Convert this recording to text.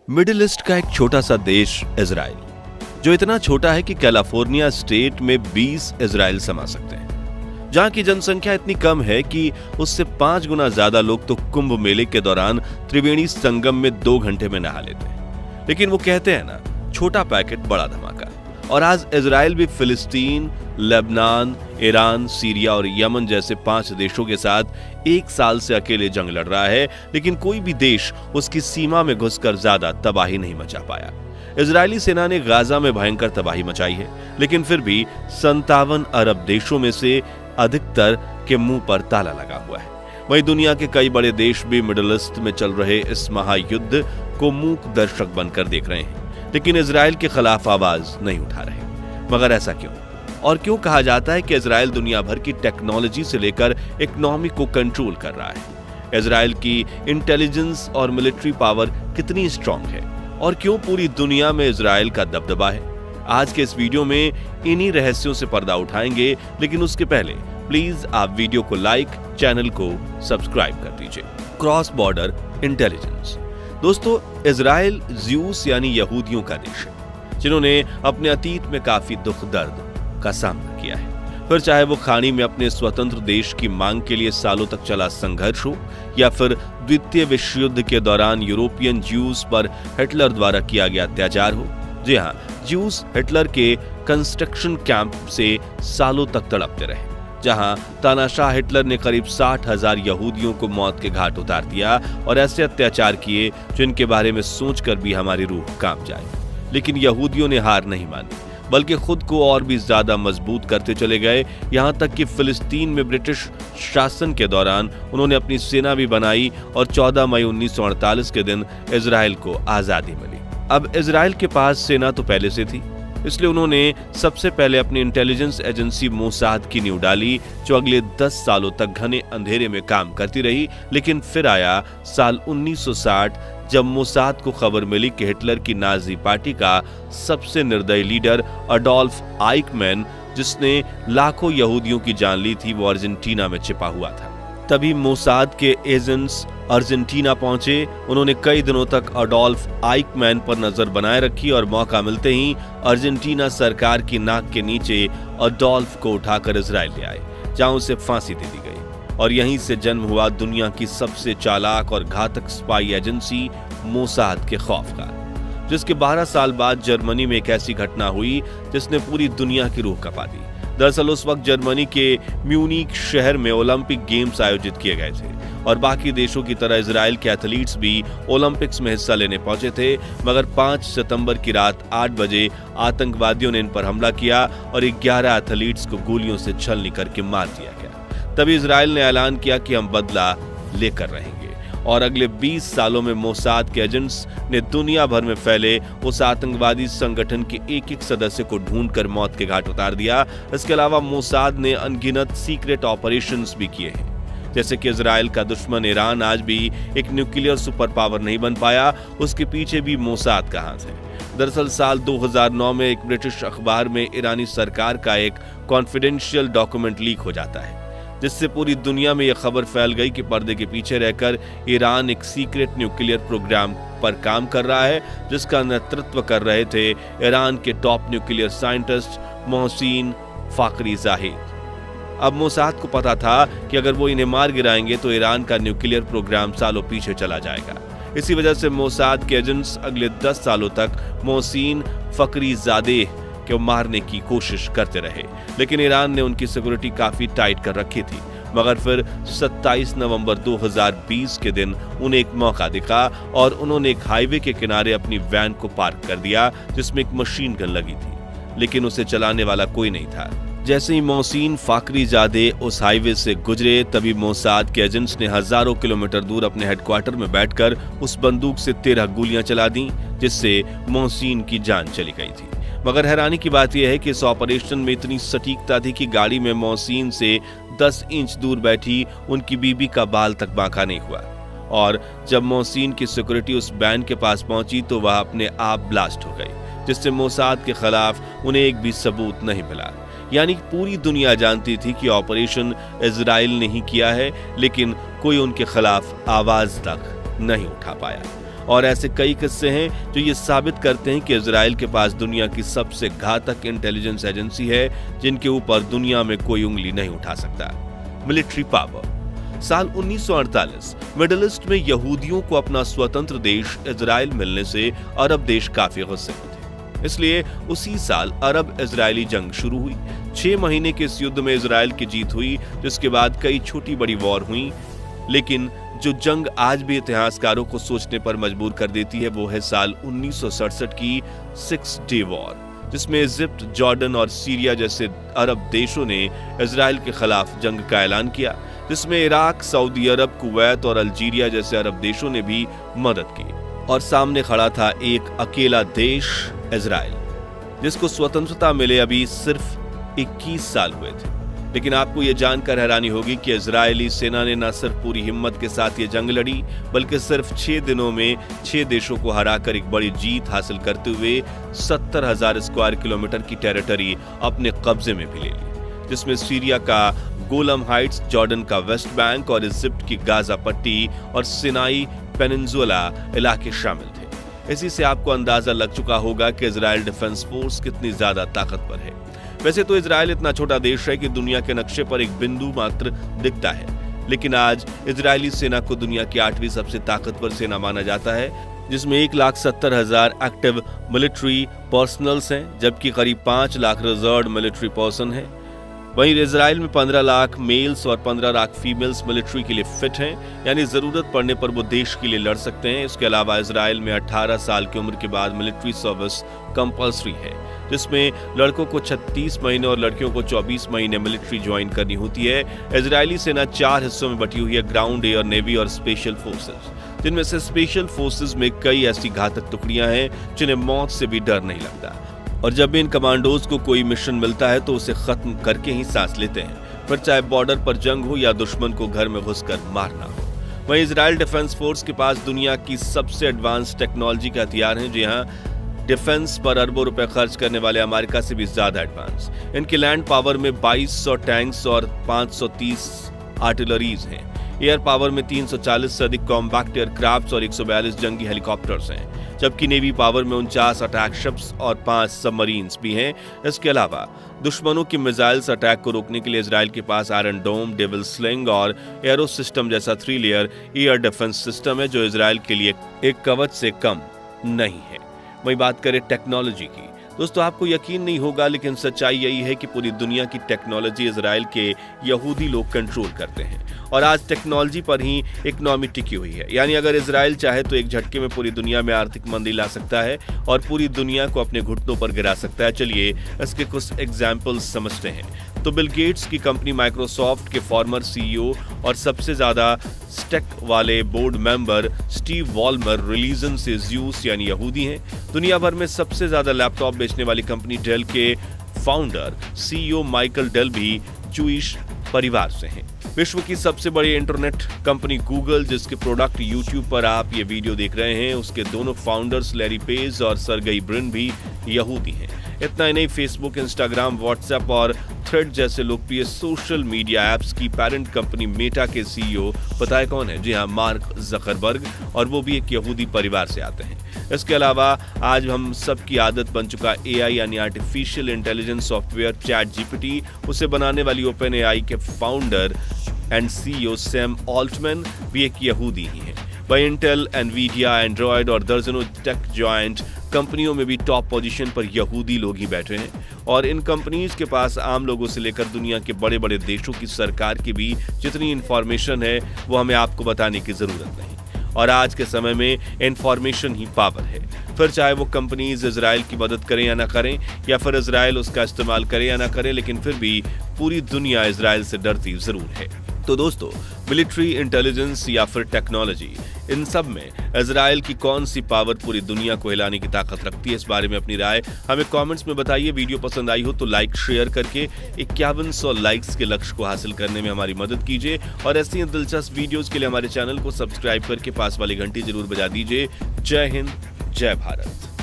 Middle east का एक छोटा सा देश इजराइल, जो इतना छोटा है कि कैलिफोर्निया स्टेट में 20 इजराइल समा सकते हैं, जहां की जनसंख्या इतनी कम है कि उससे 5 गुना ज्यादा लोग तो कुंभ मेले के दौरान त्रिवेणी संगम में 2 घंटे में नहा लेते हैं। लेकिन वो कहते हैं ना, छोटा पैकेट बड़ा धमाका। और आज इजराइल भी फिलिस्तीन, लेबनान, ईरान, सीरिया और यमन जैसे 5 देशों के साथ 1 साल से अकेले जंग लड़ रहा है, लेकिन कोई भी देश उसकी सीमा में घुसकर ज्यादा तबाही नहीं मचा पाया। इजरायली सेना ने गाजा में भयंकर तबाही मचाई है, लेकिन फिर भी 57 अरब देशों में से अधिकतर के मुंह पर ताला लगा हुआ है। वहीं दुनिया के कई बड़े देश भी मिडिल ईस्ट में चल रहे इस महायुद्ध को मूक दर्शक बनकर देख रहे हैं, लेकिन इजराइल के खिलाफ आवाज नहीं उठा रहे। मगर ऐसा क्यों? और क्यों कहा जाता है कि इजराइल दुनिया भर की टेक्नोलॉजी से लेकर इकोनॉमी को कंट्रोल कर रहा है? इजराइल की इंटेलिजेंस और मिलिट्री पावर कितनी स्ट्रांग है और क्यों पूरी दुनिया में इजराइल का दबदबा है? आज के इस वीडियो में इन्हीं रहस्यों से पर्दा उठाएंगे, लेकिन उसके पहले प्लीज आप वीडियो को लाइक, चैनल को सब्सक्राइब कर दीजिए। Cross border intelligence. दोस्तों, इजराइल ज्यूस यानी यहूदियों का देश है, जिन्होंने अपने अतीत में काफी दुख दर्द का सामना किया है। फिर चाहे वो खाड़ी में अपने स्वतंत्र देश की मांग के लिए सालों तक चला संघर्ष हो, या फिर द्वितीय विश्व युद्ध के दौरान यूरोपियन ज्यूस पर हिटलर द्वारा किया गया अत्याचार हो। जी हाँ, ज्यूस हिटलर के कंस्ट्रक्शन कैंप से सालों तक तड़पते रहे, जहां तानाशाह हिटलर ने करीब 60,000 यहूदियों को मौत के घाट उतार दिया और ऐसे अत्याचार किए जिनके बारे में सोचकर भी हमारी रूह कांप जाए। लेकिन यहूदियों ने हार नहीं मानी, बल्कि खुद को और भी ज्यादा मजबूत करते चले गए, यहां तक कि फिलिस्तीन में ब्रिटिश शासन के दौरान उन्होंने अपनी सेना भी बनाई और 14 मई 1948 के दिन इजराइल को आजादी मिली। अब इजराइल के पास सेना तो पहले से थी, इसलिए उन्होंने सबसे पहले अपनी इंटेलिजेंस एजेंसी मोसाद की नींव डाली, जो अगले 10 सालों तक घने अंधेरे में काम करती रही। लेकिन फिर आया साल 1960, जब मोसाद को खबर मिली कि हिटलर की नाजी पार्टी का सबसे निर्दयी लीडर अडोल्फ आइकमैन, जिसने लाखों यहूदियों की जान ली थी, वो अर्जेंटीना में छिपा हुआ था। तभी मोसाद के एजेंट्स अर्जेंटीना पहुंचे। उन्होंने कई दिनों तक अडोल्फ आइकमैन पर नजर बनाए रखी और मौका मिलते ही अर्जेंटीना सरकार की नाक के नीचे अडोल्फ को उठाकर इजराइल ले आए, जहां उसे फांसी दे दी गई। और यहीं से जन्म हुआ दुनिया की सबसे चालाक और घातक स्पाई एजेंसी मोसाद के खौफ का, जिसके 12 साल बाद जर्मनी में एक ऐसी घटना हुई जिसने पूरी दुनिया की रूह कपा दी। दरअसल उस वक्त जर्मनी के म्यूनिक शहर में ओलंपिक गेम्स आयोजित किए गए थे और बाकी देशों की तरह इजराइल के एथलीट्स भी ओलंपिक्स में हिस्सा लेने पहुंचे थे। मगर 5 सितंबर की रात 8 बजे आतंकवादियों ने इन पर हमला किया और 11 एथलीट्स को गोलियों से छलनी करके मार दिया गया। तभी इजराइल ने ऐलान किया कि हम बदला लेकर रहेंगे, और अगले 20 सालों में मोसाद के एजेंट्स ने दुनिया भर में फैले उस आतंकवादी संगठन के एक-एक सदस्य को ढूंढकर मौत के घाट उतार दिया। इसके अलावा मोसाद ने अनगिनत सीक्रेट ऑपरेशंस भी किए हैं। जैसे कि इजराइल का दुश्मन ईरान आज भी एक न्यूक्लियर सुपर पावर नहीं बन पाया, उसके पीछे भी मोसाद का हाथ है। दरअसल साल 2009 में एक ब्रिटिश अखबार में ईरानी सरकार का एक कॉन्फिडेंशियल डॉक्यूमेंट लीक हो जाता है, जिससे पूरी दुनिया में यह खबर फैल गई कि पर्दे के पीछे रहकर ईरान एक सीक्रेट न्यूक्लियर प्रोग्राम पर काम कर रहा है, जिसका नेतृत्व कर रहे थे ईरान के टॉप न्यूक्लियर साइंटिस्ट मोहसिन फाखरीजादेह। अब मोसाद को पता था कि अगर वो इन्हें मार गिराएंगे तो ईरान का न्यूक्लियर प्रोग्राम सालों पीछे चला जाएगा। इसी वजह से मोसाद के एजेंट्स अगले 10 सालों तक मोहसिन फाखरीजादेह को मारने की कोशिश करते रहे, लेकिन ईरान ने उनकी सिक्योरिटी काफी टाइट कर रखी थी। मगर फिर 27 नवंबर 2020 के दिन उन्हें एक मौका दिखा और उन्होंने एक हाईवे के किनारे अपनी वैन को पार्क कर दिया, जिसमें एक मशीन गन लगी थी, लेकिन उसे चलाने वाला कोई नहीं था। जैसे ही मोहसिन फाखरीजादेह उस हाईवे से गुजरे, तभी मोसाद के एजेंट्स ने हजारों किलोमीटर दूर अपने हेडक्वार्टर में बैठकर उस बंदूक से 13 गोलियां चला दी, जिससे मोहसिन की जान चली गई थी। मगर हैरानी की बात यह है कि इस ऑपरेशन में इतनी सटीकता थी कि गाड़ी में मोहसिन से 10 इंच दूर बैठी उनकी बीबी का बाल तक बांका नहीं हुआ। और जब मोहसिन की सिक्योरिटी उस वैन के पास पहुंची तो वह अपने आप ब्लास्ट हो गई, जिससे मोसाद के खिलाफ उन्हें एक भी सबूत नहीं मिला। यानी पूरी दुनिया जानती थी कि ऑपरेशन इजराइल ने ही किया है, लेकिन कोई उनके खिलाफ आवाज तक नहीं उठा पाया। और ऐसे कई किस्से हैं जो ये साबित करते हैं कि इजराइल के पास दुनिया की सबसे घातक इंटेलिजेंस एजेंसी है जिनके ऊपर दुनिया में कोई उंगली नहीं उठा सकता। Military power. साल 1948 मिडिल ईस्ट में यहूदियों को अपना स्वतंत्र देश इजराइल मिलने से अरब देश काफी गुस्से में थे। इसलिए उसी साल अरब इजरायली जंग शुरू हुई। 6 महीने के इस युद्ध में इजराइल की जीत हुई, जिसके बाद कई छोटी बड़ी वॉर हुई। लेकिन जो जंग आज भी इतिहासकारों को सोचने पर मजबूर कर देती है वो है साल 1967 की 6 डे वॉर, जिसमें इजिप्ट, जॉर्डन और सीरिया जैसे अरब देशों ने इजराइल के खिलाफ जंग का ऐलान किया, जिसमें इराक, सऊदी अरब, कुवैत और अल्जीरिया जैसे अरब देशों ने भी मदद की। और सामने खड़ा था एक अकेला देश, इजराइल, जिसको स्वतंत्रता मिले अभी सिर्फ 21 साल हुए थे। लेकिन आपको यह जानकर हैरानी होगी कि इजरायली सेना ने न सिर्फ पूरी हिम्मत के साथ ये जंग लड़ी, बल्कि सिर्फ 6 दिनों में 6 देशों को हराकर एक बड़ी जीत हासिल करते हुए 70,000 स्क्वायर किलोमीटर की टेरिटरी अपने कब्जे में भी ले ली, जिसमें सीरिया का गोलम हाइट्स, जॉर्डन का वेस्ट बैंक और इजिप्ट की गाजा पट्टी और सिनाई पेनिनसुला इलाके शामिल थे। इसी से आपको अंदाजा लग चुका होगा कि इजराइल डिफेंस फोर्स कितनी ज्यादा ताकतवर है। वैसे तो इजराइल इतना छोटा देश है कि दुनिया के नक्शे पर एक बिंदु मात्र दिखता है, लेकिन आज इजरायली सेना को दुनिया की 8वीं सबसे ताकतवर सेना माना जाता है, जिसमें 1,70,000 एक्टिव मिलिट्री पर्सनल्स हैं, जबकि करीब 5 लाख रिजर्व मिलिट्री पर्सन हैं। वहीं इजराइल में 15 लाख मेल्स और 15 लाख फीमेल्स मिलिट्री के लिए फिट हैं, यानी जरूरत पड़ने पर वो देश के लिए लड़ सकते हैं। इसके अलावा इजराइल में 18 साल की उम्र के बाद मिलिट्री सर्विस कंपल्सरी है, जिसमें लड़कों को 36 महीने और लड़कियों को 24 महीने मिलिट्री ज्वाइन करनी होती है। इजरायली सेना 4 हिस्सों में बटी हुई है, ग्राउंड, एयर, नेवी और स्पेशल फोर्सेस, जिनमें से स्पेशल फोर्सेस में कई ऐसी घातक टुकड़ियां हैं जिन्हें मौत से भी डर नहीं लगता, और जब भी इन कमांडोज को कोई मिशन मिलता है तो उसे खत्म करके ही सांस लेते हैं, फिर चाहे बॉर्डर पर जंग हो या दुश्मन को घर में घुसकर मारना हो। वहीं इजराइल डिफेंस फोर्स के पास दुनिया की सबसे एडवांस टेक्नोलॉजी के हथियार हैं, जी हाँ, डिफेंस पर अरबों रुपए खर्च करने वाले अमेरिका से भी ज्यादा एडवांस। इनकी लैंड पावर में 2200 टैंक्स और 530 आर्टिलरीज हैं। एयर पावर में 340 से अधिक कॉम्पैक्ट एयरक्राफ्ट और 142 जंगी हेलीकॉप्टर्स हैं, जबकि नेवी पावर में 49 अटैक शिप्स और 5 सबमरीन्स भी हैं। इसके अलावा दुश्मनों की मिसाइल्स अटैक को रोकने के लिए इजराइल के पास आयरन डोम, डेविल स्लिंग और एरो सिस्टम जैसा 3 लेयर एयर डिफेंस सिस्टम है, जो इजराइल के लिए एक कवच से कम नहीं है। वही बात करें टेक्नोलॉजी की, दोस्तों आपको यकीन नहीं होगा, लेकिन सच्चाई यही है कि पूरी दुनिया की टेक्नोलॉजी इजराइल के यहूदी लोग कंट्रोल करते हैं, और आज टेक्नोलॉजी पर ही इकोनॉमी टिकी हुई है। यानी अगर इजराइल चाहे तो एक झटके में पूरी दुनिया में आर्थिक मंदी ला सकता है और पूरी दुनिया को अपने घुटनों पर गिरा सकता है। चलिए इसके कुछ एग्जाम्पल्स समझते हैं। तो बिल गेट्स की कंपनी माइक्रोसॉफ्ट के फॉर्मर सीईओ और सबसे ज्यादा स्टेक वाले board member Steve Ballmer religion से ज्यूस यानी यहूदी हैं। दुनिया भर में सबसे ज्यादा लैपटॉप बेचने वाली कंपनी डेल के फाउंडर सीईओ माइकल डेल भी जूइश परिवार से हैं। विश्व की सबसे बड़ी इंटरनेट कंपनी गूगल, जिसके प्रोडक्ट यूट्यूब पर आप ये वीडियो देख रहे हैं, उसके दोनों फाउंडर्स लैरी पेज और सर्गेई ब्रिन भी यहूदी हैं। इतना ही नहीं, फेसबुक, इंस्टाग्राम, व्हाट्सएप और थ्रेड जैसे लोकप्रिय सोशल मीडिया एप्स की पेरेंट कंपनी मेटा के सीईओ पता है कौन है? जी हाँ, मार्क जकरबर्ग, और वो भी एक यहूदी परिवार से आते हैं। इसके अलावा आज हम सबकी आदत बन चुका एआई यानी artificial intelligence software chat GPT, उसे बनाने वाली ओपन एआई के founder and CEO Sam Altman भी एक यहूदी ही हैं। वही इंटेल, एनवीडिया, एंड्रॉयड और दर्जनों टेक जॉइंट कंपनियों में भी टॉप पोजीशन पर यहूदी लोग ही बैठे हैं, और इन कंपनीज के पास आम लोगों से लेकर दुनिया के बड़े बड़े देशों की सरकार की भी जितनी इंफॉर्मेशन है वो हमें आपको बताने की जरूरत नहीं। और आज के समय में इंफॉर्मेशन ही पावर है, फिर चाहे वो कंपनीज इजराइल की मदद करें या ना करें, या फिर इजराइल उसका इस्तेमाल करे या ना करे, लेकिन फिर भी पूरी दुनिया इजराइल से डरती जरूर है। तो दोस्तों, मिलिट्री, इंटेलिजेंस या फिर टेक्नोलॉजी, इन सब में इजराइल की कौन सी पावर पूरी दुनिया को हिलाने की ताकत रखती है, इस बारे में अपनी राय हमें कमेंट्स में बताइए। वीडियो पसंद आई हो तो लाइक शेयर करके 5100 लाइक्स के लक्ष्य को हासिल करने में हमारी मदद कीजिए, और ऐसी ही दिलचस्प वीडियोस के लिए हमारे चैनल को सब्सक्राइब करके पास वाली घंटी जरूर बजा दीजिए। जय हिंद, जय भारत।